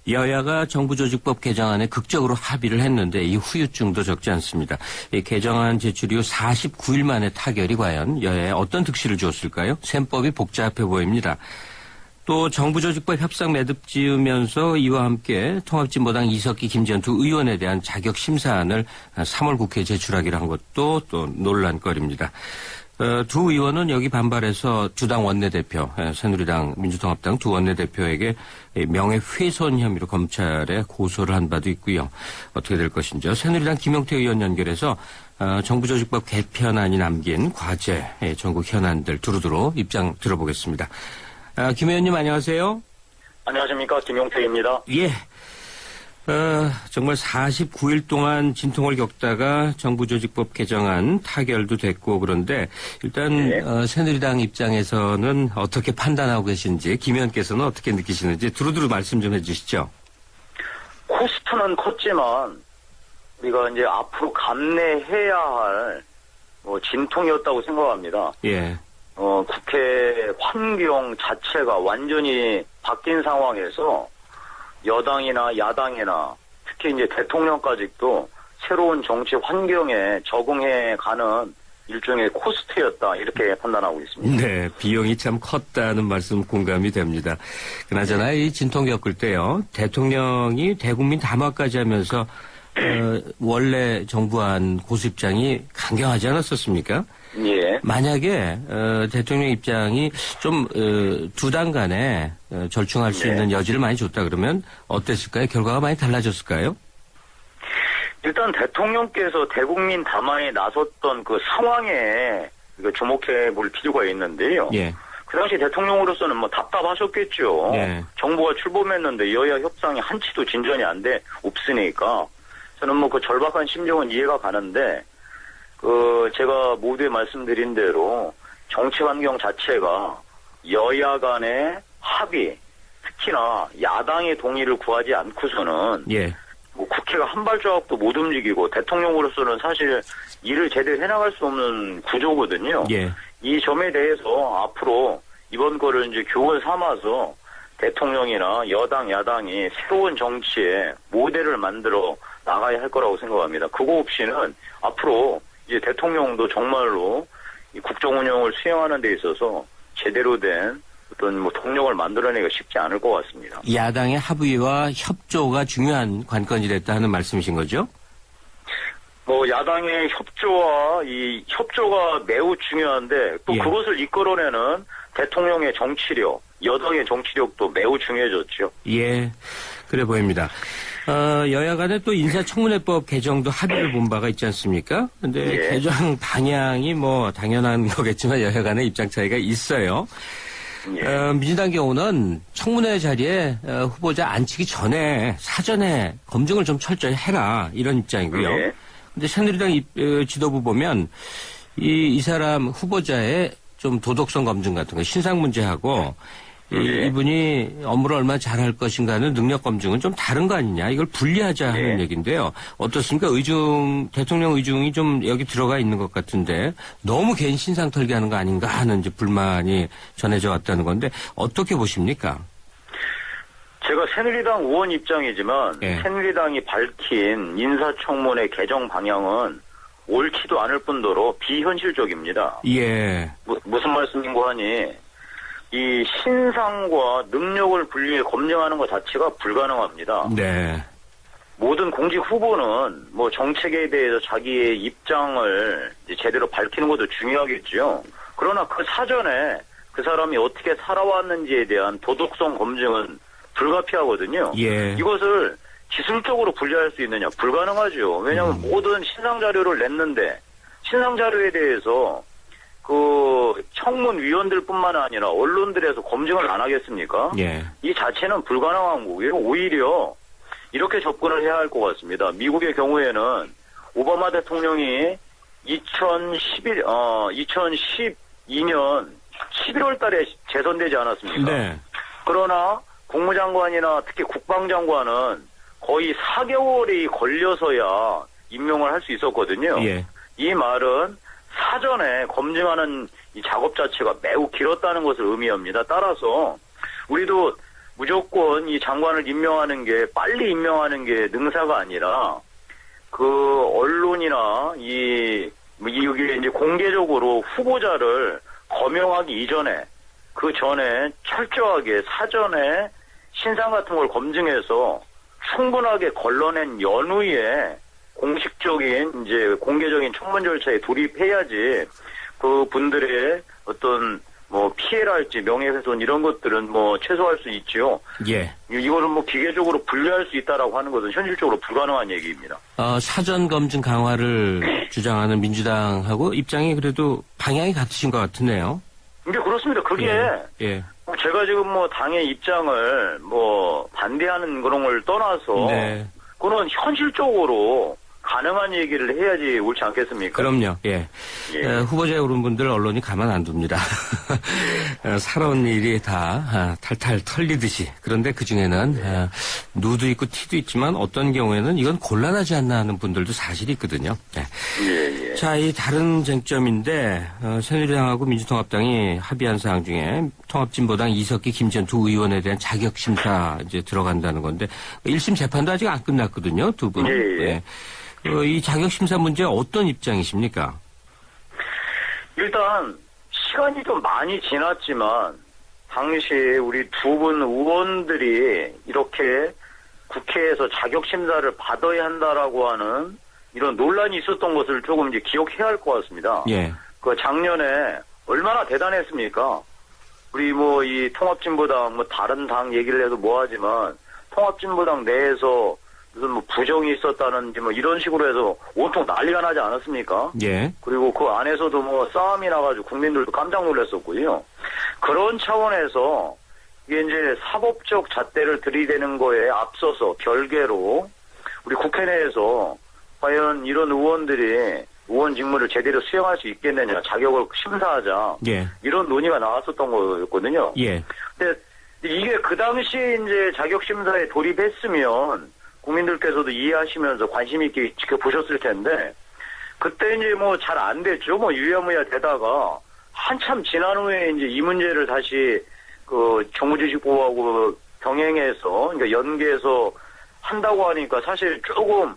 여야가 정부조직법 개정안에 극적으로 합의를 했는데 이 후유증도 적지 않습니다. 이 개정안 제출 이후 49일 만에 타결이 과연 여야에 어떤 득실을 주었을까요? 셈법이 복잡해 보입니다. 또 정부조직법 협상 매듭 지으면서 이와 함께 통합진보당 이석기, 김재현 두 의원에 대한 자격심사안을 3월 국회에 제출하기로 한 것도 또 논란거리입니다. 두 의원은 여기 반발해서 두 당 원내대표, 새누리당, 민주통합당 두 원내대표에게 명예훼손 혐의로 검찰에 고소를 한 바도 있고요. 어떻게 될 것인지요. 새누리당 김용태 의원 연결해서 정부조직법 개편안이 남긴 과제, 전국 현안들 두루두루 입장 들어보겠습니다. 김 의원님 안녕하세요. 안녕하십니까. 김용태입니다. 예. 정말 49일 동안 진통을 겪다가 정부조직법 개정안 타결도 됐고 그런데 일단 네. 새누리당 입장에서는 어떻게 판단하고 계신지 김 의원께서는 어떻게 느끼시는지 두루두루 말씀 좀 해주시죠. 코스트는 컸지만 우리가 이제 앞으로 감내해야 할 진통이었다고 생각합니다. 예. 국회 환경 자체가 완전히 바뀐 상황에서 여당이나 야당이나 특히 이제 대통령까지도 새로운 정치 환경에 적응해가는 일종의 코스트였다 이렇게 판단하고 있습니다. 네, 비용이 참 컸다는 말씀 공감이 됩니다. 그나저나 이 진통 겪을 때요, 대통령이 대국민 담화까지 하면서 원래 정부안 고수 입장이 강경하지 않았었습니까? 예. 만약에 대통령 입장이 좀 두 당 간에 절충할 수 있는 여지를 많이 줬다 그러면 어땠을까요? 결과가 많이 달라졌을까요? 일단 대통령께서 대국민 담화에 나섰던 그 상황에 주목해 볼 필요가 있는데요. 예. 그 당시 대통령으로서는 답답하셨겠죠. 예. 정부가 출범했는데 여야 협상이 한치도 진전이 없으니까 저는 그 절박한 심정은 이해가 가는데 제가 모두에 말씀드린 대로 정치 환경 자체가 여야 간의 합의, 특히나 야당의 동의를 구하지 않고서는 예. 국회가 한 발자국도 못 움직이고 대통령으로서는 사실 일을 제대로 해나갈 수 없는 구조거든요. 예. 이 점에 대해서 앞으로 이번 거를 이제 교훈 삼아서 대통령이나 여당, 야당이 새로운 정치의 모델을 만들어 나가야 할 거라고 생각합니다. 그거 없이는 앞으로 이제 대통령도 정말로 이 국정 운영을 수행하는 데 있어서 제대로 된 어떤 동력을 만들어내기가 쉽지 않을 것 같습니다. 야당의 합의와 협조가 중요한 관건이 됐다는 말씀이신 거죠? 야당의 협조와 이 협조가 매우 중요한데 또 예. 그것을 이끌어내는 대통령의 정치력, 여당의 정치력도 매우 중요해졌죠. 예, 그래 보입니다. 여야 간에 또 인사청문회법 개정도 합의를 본 바가 있지 않습니까? 근데 예. 개정 방향이 당연한 거겠지만 여야 간에 입장 차이가 있어요. 예. 민주당 경우는 청문회 자리에 후보자 앉히기 전에 사전에 검증을 좀 철저히 해라 이런 입장이고요. 예. 근데 새누리당 지도부 보면 이 사람 후보자의 좀 도덕성 검증 같은 거 신상 문제하고 이분이 업무를 얼마나 잘할 것인가는 능력 검증은 좀 다른 거 아니냐. 이걸 분리하자 하는 얘기인데요. 어떻습니까? 대통령 의중이 좀 여기 들어가 있는 것 같은데 너무 개인 신상 털기 하는 거 아닌가 하는 이제 불만이 전해져 왔다는 건데 어떻게 보십니까? 제가 새누리당 의원 입장이지만 새누리당이 밝힌 인사청문회 개정 방향은 옳지도 않을 뿐더러 비현실적입니다. 예. 무슨 말씀인고 하니 이 신상과 능력을 분리해 검증하는 것 자체가 불가능합니다. 네. 모든 공직 후보는 정책에 대해서 자기의 입장을 제대로 밝히는 것도 중요하겠죠. 그러나 그 사전에 그 사람이 어떻게 살아왔는지에 대한 도덕성 검증은 불가피하거든요. 예. 이것을 기술적으로 분리할 수 있느냐? 불가능하죠. 왜냐하면 모든 신상 자료를 냈는데 신상 자료에 대해서 청문위원들뿐만 아니라 언론들에서 검증을 안 하겠습니까? 예. 이 자체는 불가능한 거고요. 오히려 이렇게 접근을 해야 할 것 같습니다. 미국의 경우에는 오바마 대통령이 2012년 11월 달에 재선되지 않았습니까? 네. 그러나 국무장관이나 특히 국방장관은 거의 4개월이 걸려서야 임명을 할 수 있었거든요. 예. 이 말은 사전에 검증하는 이 작업 자체가 매우 길었다는 것을 의미합니다. 따라서 우리도 무조건 이 장관을 임명하는 게 빨리 임명하는 게 능사가 아니라 그 언론이나 이게 이제 공개적으로 후보자를 거명하기 이전에 그 전에 철저하게 사전에 신상 같은 걸 검증해서 충분하게 걸러낸 연후에 공식적인 이제 공개적인 청문 절차에 돌입해야지 그 분들의 어떤 뭐 피해랄지 명예훼손 이런 것들은 뭐 최소화할 수 있지요. 예. 이거를 뭐 기계적으로 분류할 수 있다라고 하는 것은 현실적으로 불가능한 얘기입니다. 사전 검증 강화를 주장하는 민주당하고 입장이 그래도 방향이 같으신 것 같으네요. 근데 그렇습니다. 그게 예. 제가 지금 뭐 당의 입장을 뭐 반대하는 그런 걸 떠나서 네. 그건 현실적으로 가능한 얘기를 해야지 옳지 않겠습니까? 그럼요. 예. 후보자에 오른 분들 언론이 가만 안 둡니다. 살아온 일이 다 탈탈 털리듯이. 그런데 그중에는 누도 있고 티도 있지만 어떤 경우에는 이건 곤란하지 않나 하는 분들도 사실이 있거든요. 네. 예. 자, 이 다른 쟁점인데 새누리당하고 민주통합당이 합의한 사항 중에 통합진보당 이석기, 김지현 두 의원에 대한 자격심사 이제 들어간다는 건데 1심 재판도 아직 안 끝났거든요. 두 분. 예. 이 자격심사 문제 어떤 입장이십니까? 일단 시간이 좀 많이 지났지만 당시 우리 두 분 의원들이 이렇게 국회에서 자격심사를 받아야 한다라고 하는 이런 논란이 있었던 것을 조금 이제 기억해야 할 것 같습니다. 예. 그 작년에 얼마나 대단했습니까? 우리 뭐 이 통합진보당 뭐 다른 당 얘기를 해도 뭐하지만 통합진보당 내에서 무슨 뭐 부정이 있었다는지 뭐 이런 식으로 해서 온통 난리가 나지 않았습니까? 예. 그리고 그 안에서도 뭐 싸움이 나가지고 국민들도 깜짝 놀랐었고요. 그런 차원에서 이게 이제 사법적 잣대를 들이대는 거에 앞서서 별개로 우리 국회 내에서 과연 이런 의원들이 의원 직무를 제대로 수행할 수 있겠느냐, 자격을 심사하자. 예. 이런 논의가 나왔었던 거였거든요. 예. 근데 이게 그 당시에 이제 자격심사에 돌입했으면 국민들께서도 이해하시면서 관심 있게 지켜보셨을 텐데, 그때 이제 뭐 잘 안 됐죠. 뭐 유야무야 되다가 한참 지난 후에 이제 이 문제를 다시 그 정무지식부하고 병행해서, 그러니까 연계해서 한다고 하니까 사실 조금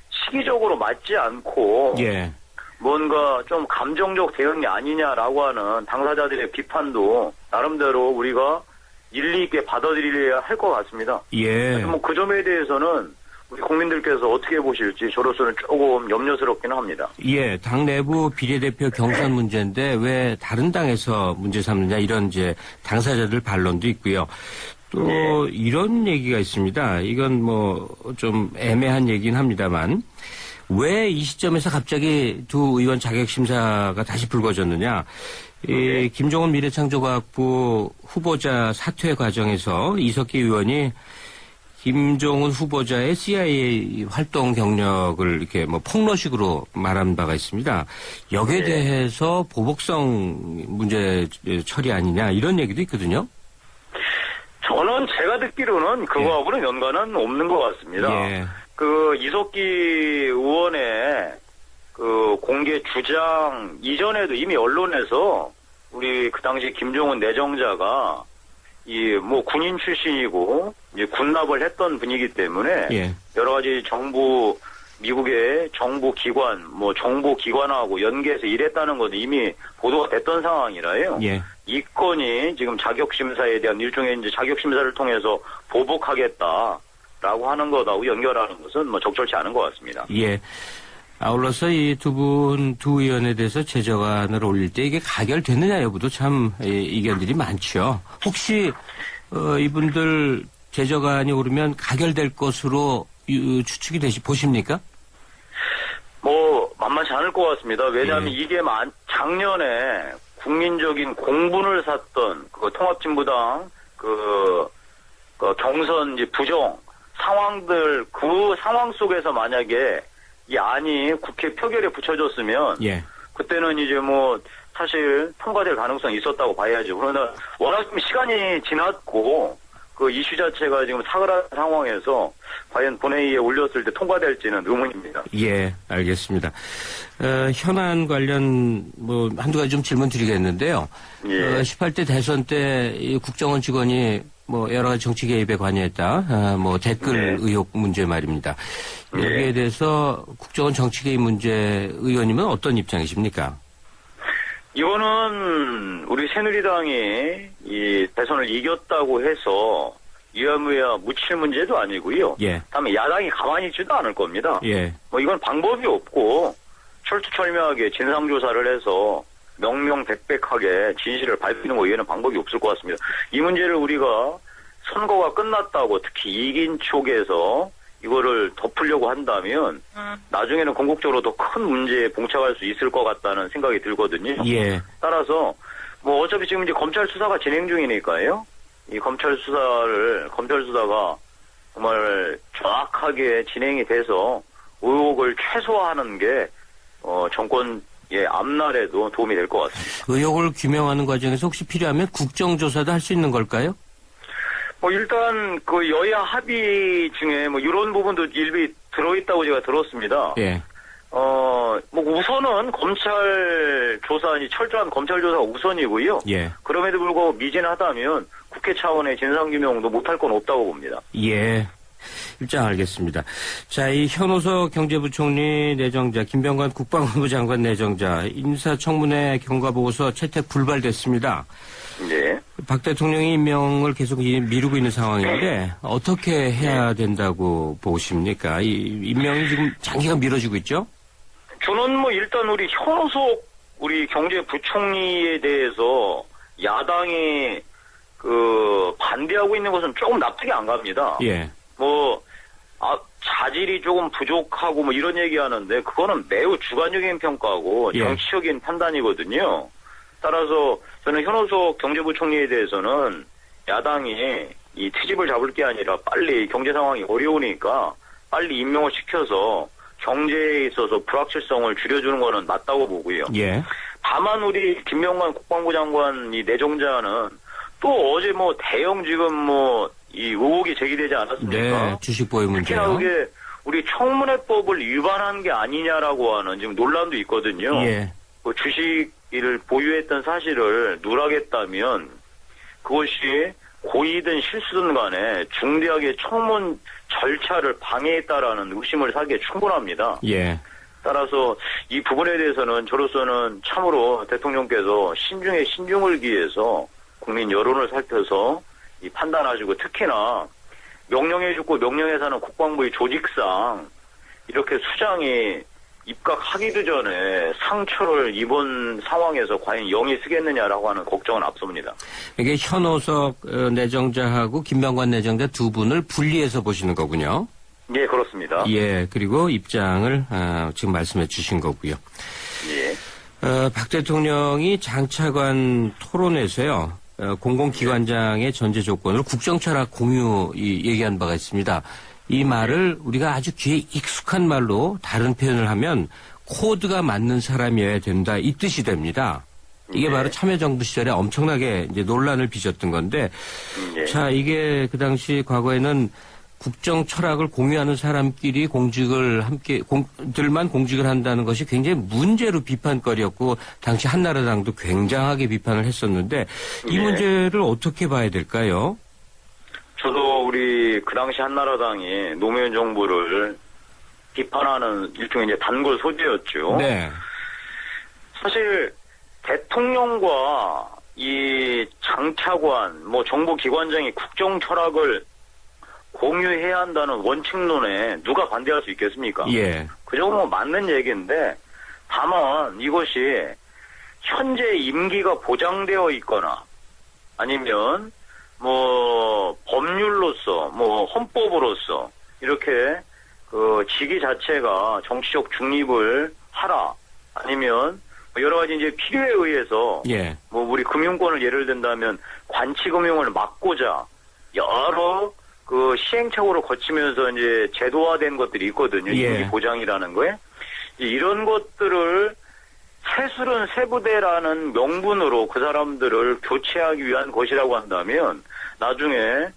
시기적으로 맞지 않고, 예. 뭔가 좀 감정적 대응이 아니냐라고 하는 당사자들의 비판도 나름대로 우리가 일리 있게 받아들여야 할 것 같습니다. 예. 뭐 그 점에 대해서는 우리 국민들께서 어떻게 보실지 저로서는 조금 염려스럽긴 합니다. 예, 당 내부 비례대표 경선 문제인데 왜 다른 당에서 문제 삼느냐 이런 이제 당사자들 반론도 있고요. 또 이런 얘기가 있습니다. 이건 뭐 좀 애매한 얘기긴 합니다만 왜 이 시점에서 갑자기 두 의원 자격심사가 다시 불거졌느냐. 김종원 미래창조과학부 후보자 사퇴 과정에서 이석기 의원이 김종은 후보자의 CIA 활동 경력을 이렇게 뭐 폭로식으로 말한 바가 있습니다. 여기에 대해서 보복성 문제 처리 아니냐 이런 얘기도 있거든요. 저는 제가 듣기로는 그거하고는 연관은 없는 것 같습니다. 예. 그 이석기 의원의 그 공개 주장 이전에도 이미 언론에서 우리 그 당시 김종은 내정자가 이 뭐 군인 출신이고 이제 군납을 했던 분이기 때문에 여러 가지 미국의 정부 기관 뭐 정보 기관하고 연계해서 일했다는 것도 이미 보도가 됐던 상황이라요. 이 건이 지금 자격심사에 대한 일종의 이제 자격심사를 통해서 보복하겠다라고 하는 것하고 연결하는 것은 뭐 적절치 않은 것 같습니다. 예. 아울러서 이 두 의원에 대해서 제적안을 올릴 때 이게 가결되느냐 여부도 참 이견들이 많죠. 혹시 이분들 제적안이 오르면 가결될 것으로 추측이 보십니까? 뭐 만만치 않을 것 같습니다. 왜냐하면 이게 작년에 국민적인 공분을 샀던 그 통합진보당 그 경선 이제 부정 상황들 그 상황 속에서 만약에 이 안이 국회 표결에 붙여졌으면 그때는 이제 뭐 사실 통과될 가능성이 있었다고 봐야죠. 그러나 워낙 좀 시간이 지났고 그 이슈 자체가 지금 사그라든 상황에서 과연 본회의에 올렸을 때 통과될지는 의문입니다. 예, 알겠습니다. 현안 관련 한두 가지 좀 질문 드리겠는데요. 18대 대선 때 국정원 직원이 뭐 여러 가지 정치 개입에 관여했다. 뭐 댓글 네. 의혹 문제 말입니다. 네. 여기에 대해서 국정원 정치 개입 문제 의원님은 어떤 입장이십니까? 이거는 우리 새누리당이 이 대선을 이겼다고 해서 유야무야 묻힐 문제도 아니고요. 예. 다음에 야당이 가만히 있지도 않을 겁니다. 예. 뭐 이건 방법이 없고 철두철미하게 진상조사를 해서 명명백백하게 진실을 밝히는 거 외에는 방법이 없을 것 같습니다. 이 문제를 우리가 선거가 끝났다고 특히 이긴 쪽에서 이거를 덮으려고 한다면 나중에는 궁극적으로 더 큰 문제에 봉착할 수 있을 것 같다는 생각이 들거든요. 예. 따라서 뭐 어차피 지금 이제 검찰 수사가 진행 중이니까요. 이 검찰 수사가 정말 정확하게 진행이 돼서 의혹을 최소화하는 게 정권의 앞날에도 도움이 될 것 같습니다. 의혹을 규명하는 과정에서 혹시 필요하면 국정조사도 할 수 있는 걸까요? 뭐 일단 그 여야 합의 중에 뭐 이런 부분도 일부 들어있다고 제가 들었습니다. 예. 뭐 우선은 검찰 조사니 철저한 검찰 조사가 우선이고요. 예. 그럼에도 불구하고 미진하다면 국회 차원의 진상규명도 못할 건 없다고 봅니다. 예. 입장 알겠습니다. 자, 이 현오석 경제부총리 내정자, 김병관 국방부 장관 내정자, 인사청문회 경과보고서 채택 불발됐습니다. 네. 박 대통령이 임명을 계속 미루고 있는 상황인데 어떻게 해야 된다고 보십니까? 이 임명이 지금 장기간 미뤄지고 있죠? 저는 뭐 일단 우리 현오석 우리 경제부총리에 대해서 야당이 반대하고 있는 것은 조금 납득이 안 갑니다. 예. 자질이 조금 부족하고 뭐 이런 얘기하는데 그거는 매우 주관적인 평가고 예. 정치적인 판단이거든요. 따라서 저는 현오석 경제부총리에 대해서는 야당이 이 트집을 잡을 게 아니라 빨리 경제 상황이 어려우니까 빨리 임명을 시켜서 경제에 있어서 불확실성을 줄여주는 거는 맞다고 보고요. 예. 다만 우리 김명관 국방부 장관 이 내정자는 또 어제 뭐 대형 지금 뭐 이 의혹이 제기되지 않았습니까? 네, 주식 보유 특히나 문제요. 그게 우리 청문회법을 위반한 게 아니냐라고 하는 지금 논란도 있거든요. 예. 그 주식을 보유했던 사실을 누락했다면 그것이 고의든 실수든 간에 중대하게 청문 절차를 방해했다라는 의심을 사기에 충분합니다. 예. 따라서 이 부분에 대해서는 저로서는 참으로 대통령께서 신중에 신중을 기해서 국민 여론을 살펴서 이 판단하시고 특히나 명령해주고 명령에 사는 국방부의 조직상 이렇게 수장이 입각하기도 전에 상처를 입은 상황에서 과연 영이 쓰겠느냐라고 하는 걱정은 앞섭니다. 이게 현오석 내정자하고 김병관 내정자 두 분을 분리해서 보시는 거군요. 예, 그렇습니다. 예, 그리고 입장을 지금 말씀해 주신 거고요. 예. 박 대통령이 장차관 토론에서요. 공공기관장의 전제 조건으로 국정철학 공유 얘기한 바가 있습니다. 이 말을 우리가 아주 귀에 익숙한 말로 다른 표현을 하면 코드가 맞는 사람이어야 된다 이 뜻이 됩니다. 이게 네. 바로 참여정부 시절에 엄청나게 이제 논란을 빚었던 건데, 예. 자 이게 그 당시 과거에는 국정 철학을 공유하는 사람끼리 들만 공직을 한다는 것이 굉장히 문제로 비판거리였고 당시 한나라당도 굉장하게 비판을 했었는데 이 예. 문제를 어떻게 봐야 될까요? 저도 우리 그 당시 한나라당이 노무현 정부를 비판하는 일종의 이제 단골 소재였죠. 네. 사실 대통령과 이 장차관, 뭐 정부기관장이 국정 철학을 공유해야 한다는 원칙론에 누가 반대할 수 있겠습니까? 예. 그 정도면 맞는 얘기인데 다만 이것이 현재 임기가 보장되어 있거나 아니면 뭐 법률로서 뭐 헌법으로서 이렇게 그 직위 자체가 정치적 중립을 하라 아니면 여러 가지 이제 필요에 의해서 예. 뭐 우리 금융권을 예를 든다면 관치금융을 막고자 여러 그 시행착오를 거치면서 이제 제도화된 것들이 있거든요. 예. 임기 보장이라는 거에 이런 것들을 세술은 세부대라는 명분으로 그 사람들을 교체하기 위한 것이라고 한다면 나중에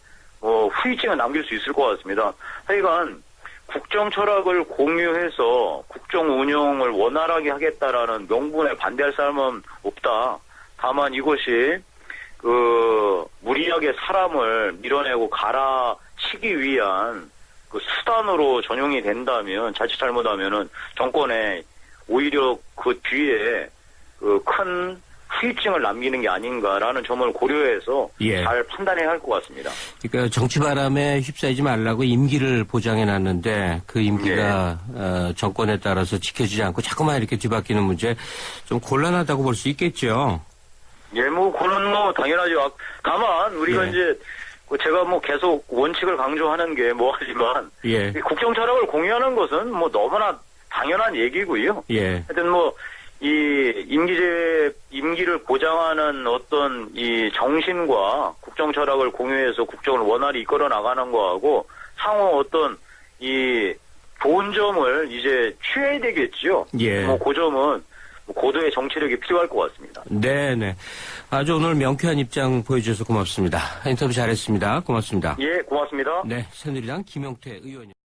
후유증을 남길 수 있을 것 같습니다. 하여간 국정 철학을 공유해서 국정 운영을 원활하게 하겠다라는 명분에 반대할 사람은 없다. 다만 이것이 무리하게 사람을 밀어내고 갈아치기 위한 그 수단으로 전용이 된다면, 자칫 잘못하면은 정권에 오히려 그 뒤에 그 큰 후유증을 남기는 게 아닌가라는 점을 고려해서 예. 잘 판단해야 할 것 같습니다. 그러니까 정치 바람에 휩싸이지 말라고 임기를 보장해 놨는데 그 임기가 정권에 따라서 지켜지지 않고 자꾸만 이렇게 뒤바뀌는 문제 좀 곤란하다고 볼 수 있겠죠. 예, 그는 당연하죠. 다만 우리가 예. 이제 제가 계속 원칙을 강조하는 게 하지만 예. 이 국정 철학을 공유하는 것은 너무나 당연한 얘기고요. 예. 하여튼 이 임기를 보장하는 어떤 이 정신과 국정 철학을 공유해서 국정을 원활히 이끌어 나가는 거하고 상호 어떤 이 좋은 점을 이제 취해야 되겠죠. 예. 그 점은 고도의 정치력이 필요할 것 같습니다. 네네. 아주 오늘 명쾌한 입장 보여주셔서 고맙습니다. 인터뷰 잘했습니다. 고맙습니다. 예, 고맙습니다. 네, 새누리당 김용태 의원님.